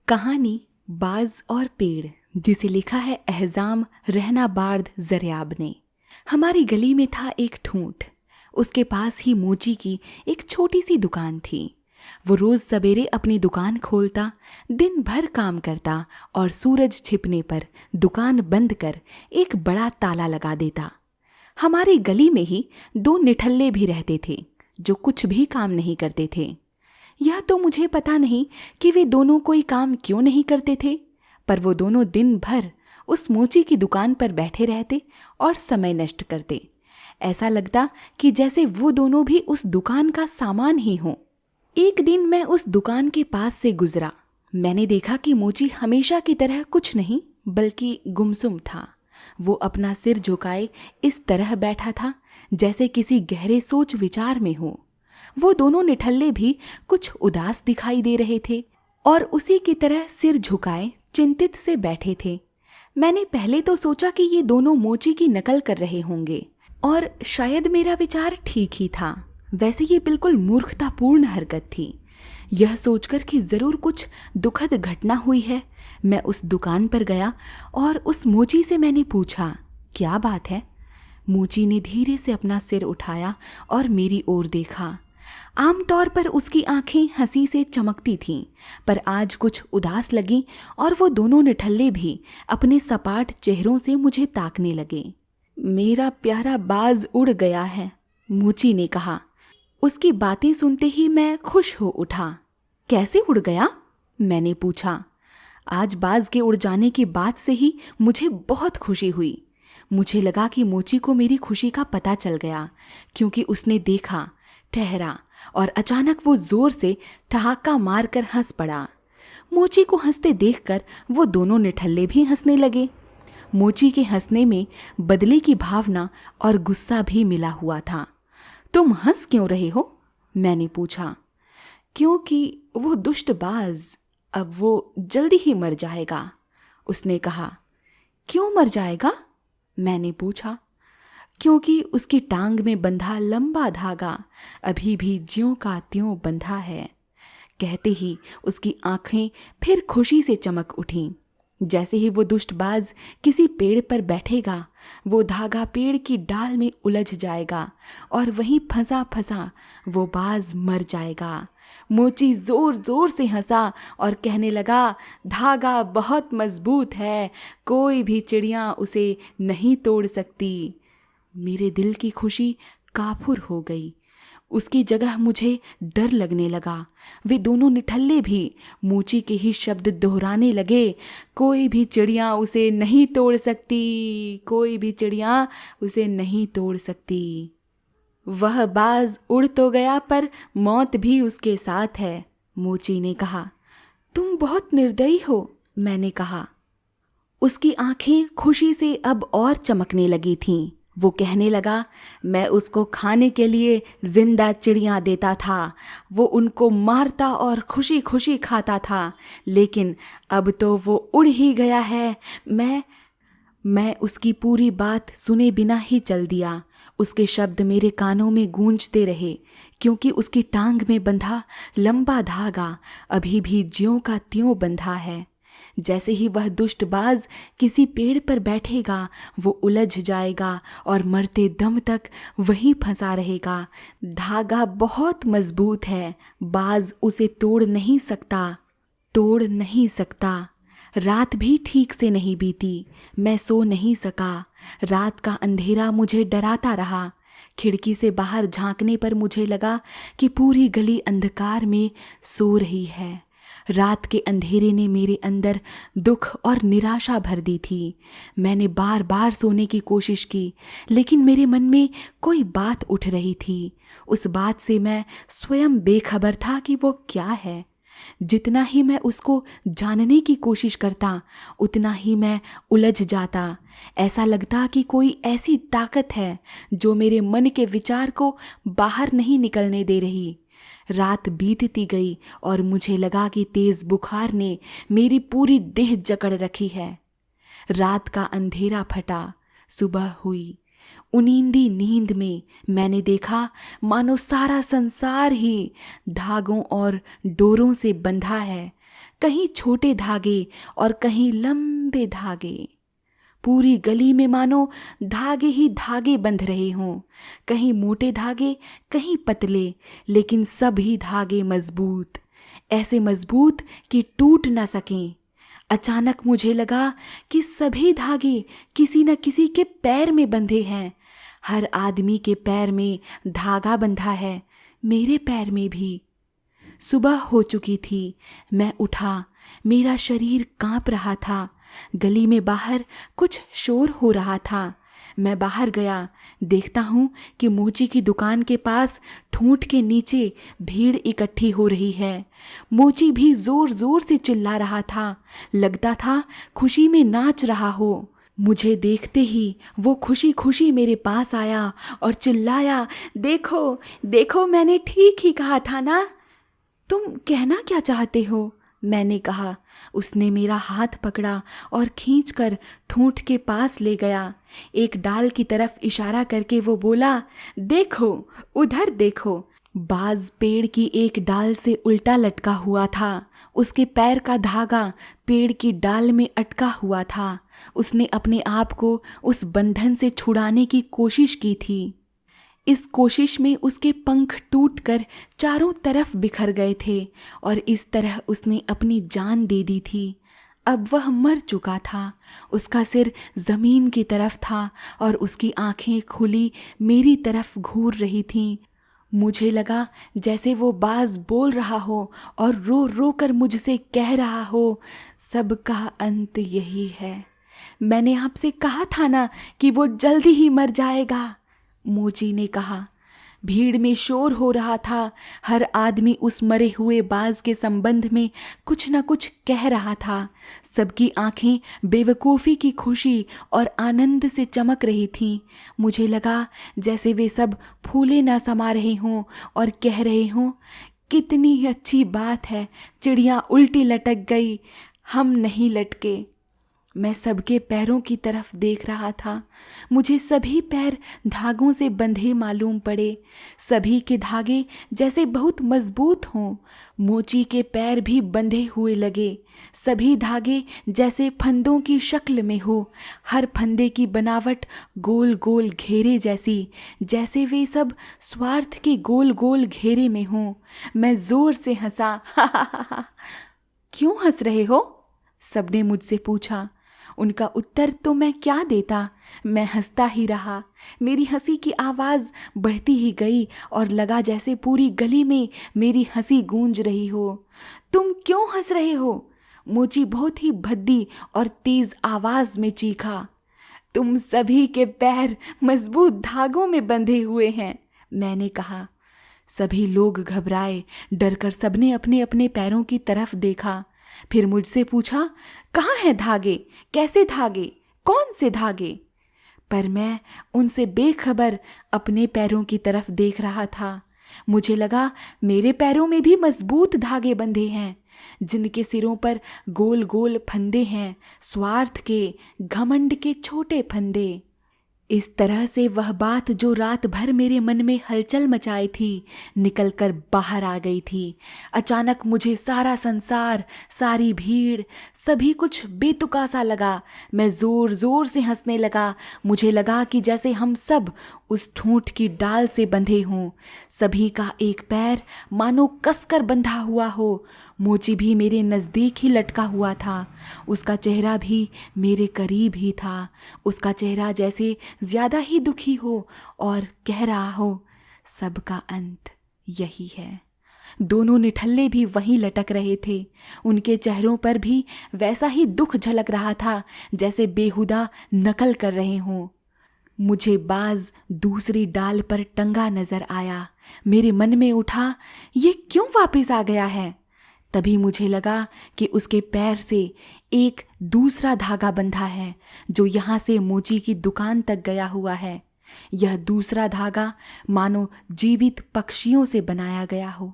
कहानी बाज और पेड़, जिसे लिखा है एहजाम रहनाबार्द जरियाब ने। हमारी गली में था एक ठूंठ। उसके पास ही मोची की एक छोटी सी दुकान थी। वो रोज सवेरे अपनी दुकान खोलता, दिन भर काम करता और सूरज छिपने पर दुकान बंद कर एक बड़ा ताला लगा देता। हमारी गली में ही दो निठल्ले भी रहते थे जो कुछ भी काम नहीं करते थे। यह तो मुझे पता नहीं कि वे दोनों कोई काम क्यों नहीं करते थे, पर वो दोनों दिन भर उस मोची की दुकान पर बैठे रहते और समय नष्ट करते। ऐसा लगता कि जैसे वो दोनों भी उस दुकान का सामान ही हो। एक दिन मैं उस दुकान के पास से गुजरा। मैंने देखा कि मोची हमेशा की तरह कुछ नहीं बल्कि गुमसुम था। वो अपना सिर झुकाए इस तरह बैठा था जैसे किसी गहरे सोच विचार में हो। वो दोनों निठल्ले भी कुछ उदास दिखाई दे रहे थे और उसी की तरह सिर झुकाए चिंतित से बैठे थे। मैंने पहले तो सोचा कि ये दोनों मोची की नकल कर रहे होंगे और शायद मेरा विचार ठीक ही था। वैसे ये बिल्कुल मूर्खतापूर्ण हरकत थी। यह सोचकर कि जरूर कुछ दुखद घटना हुई है, मैं उस दुकान पर गया और उस मोची से मैंने पूछा, क्या बात है? मोची ने धीरे से अपना सिर उठाया और मेरी ओर देखा। आमतौर पर उसकी आंखें हंसी से चमकती थीं, पर आज कुछ उदास लगी और वो दोनों निठल्ले भी अपने सपाट चेहरों से मुझे ताकने लगे। मेरा प्यारा बाज उड़ गया है, मोची ने कहा। उसकी बातें सुनते ही मैं खुश हो उठा। कैसे उड़ गया? मैंने पूछा। आज बाज के उड़ जाने की बात से ही मुझे बहुत खुशी हुई। मुझे लगा कि मोची को मेरी खुशी का पता चल गया, क्योंकि उसने देखा, ठहरा और अचानक वो जोर से ठहाका मारकर हंस पड़ा। मोची को हंसते देखकर वो दोनों निठल्ले भी हंसने लगे। मोची के हंसने में बदले की भावना और गुस्सा भी मिला हुआ था। तुम हंस क्यों रहे हो? मैंने पूछा। क्योंकि वो दुष्ट बाज, अब वो जल्दी ही मर जाएगा, उसने कहा। क्यों मर जाएगा? मैंने पूछा। क्योंकि उसकी टांग में बंधा लंबा धागा अभी भी ज्यों का त्यों बंधा है। कहते ही उसकी आंखें फिर खुशी से चमक उठीं। जैसे ही वो दुष्टबाज किसी पेड़ पर बैठेगा, वो धागा पेड़ की डाल में उलझ जाएगा और वहीं फंसा फंसा वो बाज मर जाएगा। मोची जोर जोर से हंसा और कहने लगा, धागा बहुत मजबूत है, कोई भी चिड़िया उसे नहीं तोड़ सकती। मेरे दिल की खुशी काफुर हो गई। उसकी जगह मुझे डर लगने लगा। वे दोनों निठल्ले भी मोची के ही शब्द दोहराने लगे, कोई भी चिड़िया उसे नहीं तोड़ सकती, कोई भी चिड़िया उसे नहीं तोड़ सकती। वह बाज उड़ तो गया पर मौत भी उसके साथ है, मोची ने कहा। तुम बहुत निर्दयी हो, मैंने कहा। उसकी आंखें खुशी से अब और चमकने लगी थीं। वो कहने लगा, मैं उसको खाने के लिए जिंदा चिड़ियाँ देता था, वो उनको मारता और खुशी खुशी खाता था, लेकिन अब तो वो उड़ ही गया है। मैं उसकी पूरी बात सुने बिना ही चल दिया। उसके शब्द मेरे कानों में गूंजते रहे, क्योंकि उसकी टांग में बंधा लंबा धागा अभी भी ज्यों का त्यों बंधा है। जैसे ही वह दुष्टबाज किसी पेड़ पर बैठेगा, वो उलझ जाएगा और मरते दम तक वहीं फंसा रहेगा। धागा बहुत मजबूत है, बाज उसे तोड़ नहीं सकता। रात भी ठीक से नहीं बीती, मैं सो नहीं सका। रात का अंधेरा मुझे डराता रहा। खिड़की से बाहर झांकने पर मुझे लगा कि पूरी गली अंधकार में सो रही है। रात के अंधेरे ने मेरे अंदर दुख और निराशा भर दी थी। मैंने बार बार सोने की कोशिश की, लेकिन मेरे मन में कोई बात उठ रही थी। उस बात से मैं स्वयं बेखबर था कि वो क्या है। जितना ही मैं उसको जानने की कोशिश करता, उतना ही मैं उलझ जाता। ऐसा लगता कि कोई ऐसी ताकत है जो मेरे मन के विचार को बाहर नहीं निकलने दे रही। रात बीतती गई और मुझे लगा कि तेज बुखार ने मेरी पूरी देह जकड़ रखी है। रात का अंधेरा फटा, सुबह हुई। उनींदी नींद में मैंने देखा मानो सारा संसार ही धागों और डोरों से बंधा है। कहीं छोटे धागे और कहीं लंबे धागे। पूरी गली में मानो धागे ही धागे बंध रहे हों, कहीं मोटे धागे कहीं पतले, लेकिन सभी धागे मजबूत, ऐसे मजबूत कि टूट ना सकें। अचानक मुझे लगा कि सभी धागे किसी न किसी के पैर में बंधे हैं। हर आदमी के पैर में धागा बंधा है, मेरे पैर में भी। सुबह हो चुकी थी। मैं उठा, मेरा शरीर कांप रहा था। गली में बाहर कुछ शोर हो रहा था। मैं बाहर गया, देखता हूँ कि मोची की दुकान के पास ठूंठ के नीचे भीड़ इकट्ठी हो रही है। मोची भी जोर जोर से चिल्ला रहा था, लगता था खुशी में नाच रहा हो। मुझे देखते ही वो खुशी खुशी मेरे पास आया और चिल्लाया, देखो देखो, मैंने ठीक ही कहा था ना। तुम कहना क्या चाहते हो? मैंने कहा। उसने मेरा हाथ पकड़ा और खींचकर ठूंठ के पास ले गया। एक डाल की तरफ इशारा करके वो बोला, देखो उधर देखो। बाज पेड़ की एक डाल से उल्टा लटका हुआ था। उसके पैर का धागा पेड़ की डाल में अटका हुआ था। उसने अपने आप को उस बंधन से छुड़ाने की कोशिश की थी। इस कोशिश में उसके पंख टूटकर चारों तरफ बिखर गए थे और इस तरह उसने अपनी जान दे दी थी। अब वह मर चुका था। उसका सिर जमीन की तरफ था और उसकी आंखें खुली मेरी तरफ घूर रही थीं। मुझे लगा जैसे वो बाज बोल रहा हो और रो रो कर मुझसे कह रहा हो, सबका अंत यही है। मैंने आपसे कहा था ना कि वो जल्दी ही मर जाएगा, मोची ने कहा। भीड़ में शोर हो रहा था। हर आदमी उस मरे हुए बाज के संबंध में कुछ न कुछ कह रहा था। सबकी आंखें बेवकूफ़ी की खुशी और आनंद से चमक रही थीं। मुझे लगा जैसे वे सब फूले न समा रहे हों और कह रहे हों, कितनी अच्छी बात है, चिड़िया उल्टी लटक गई, हम नहीं लटके। मैं सबके पैरों की तरफ देख रहा था। मुझे सभी पैर धागों से बंधे मालूम पड़े। सभी के धागे जैसे बहुत मजबूत हों। मोची के पैर भी बंधे हुए लगे। सभी धागे जैसे फंदों की शक्ल में हो। हर फंदे की बनावट गोल गोल घेरे जैसी, जैसे वे सब स्वार्थ के गोल गोल घेरे में हों। मैं जोर से हंसा। क्यों हंस रहे हो? सबने मुझसे पूछा। उनका उत्तर तो मैं क्या देता, मैं हंसता ही रहा। मेरी हंसी की आवाज़ बढ़ती ही गई और लगा जैसे पूरी गली में मेरी हंसी गूंज रही हो। तुम क्यों हंस रहे हो? मोची बहुत ही भद्दी और तेज आवाज़ में चीखा। तुम सभी के पैर मजबूत धागों में बंधे हुए हैं, मैंने कहा। सभी लोग घबराए, डरकर सबने अपने अपने पैरों की तरफ देखा। फिर मुझसे पूछा, कहाँ हैं धागे, कैसे धागे, कौन से धागे? पर मैं उनसे बेखबर अपने पैरों की तरफ देख रहा था। मुझे लगा मेरे पैरों में भी मजबूत धागे बंधे हैं, जिनके सिरों पर गोल गोल फंदे हैं, स्वार्थ के, घमंड के छोटे फंदे। इस तरह से वह बात जो रात भर मेरे मन में हलचल मचाई थी, निकलकर बाहर आ गई थी। अचानक मुझे सारा संसार, सारी भीड़, सभी कुछ बेतुका सा लगा। मैं जोर जोर से हंसने लगा। मुझे लगा कि जैसे हम सब उस ठूंठ की डाल से बंधे हों। सभी का एक पैर मानो कसकर बंधा हुआ हो। मोची भी मेरे नज़दीक ही लटका हुआ था। उसका चेहरा भी मेरे करीब ही था। उसका चेहरा जैसे ज़्यादा ही दुखी हो और कह रहा हो, सबका अंत यही है। दोनों निठल्ले भी वहीं लटक रहे थे। उनके चेहरों पर भी वैसा ही दुख झलक रहा था जैसे बेहुदा नकल कर रहे हों। मुझे बाज दूसरी डाल पर टंगा नजर आया। मेरे मन में उठा, ये क्यों वापस आ गया है? तभी मुझे लगा कि उसके पैर से एक दूसरा धागा बंधा है जो यहाँ से मोची की दुकान तक गया हुआ है। यह दूसरा धागा मानो जीवित पक्षियों से बनाया गया हो।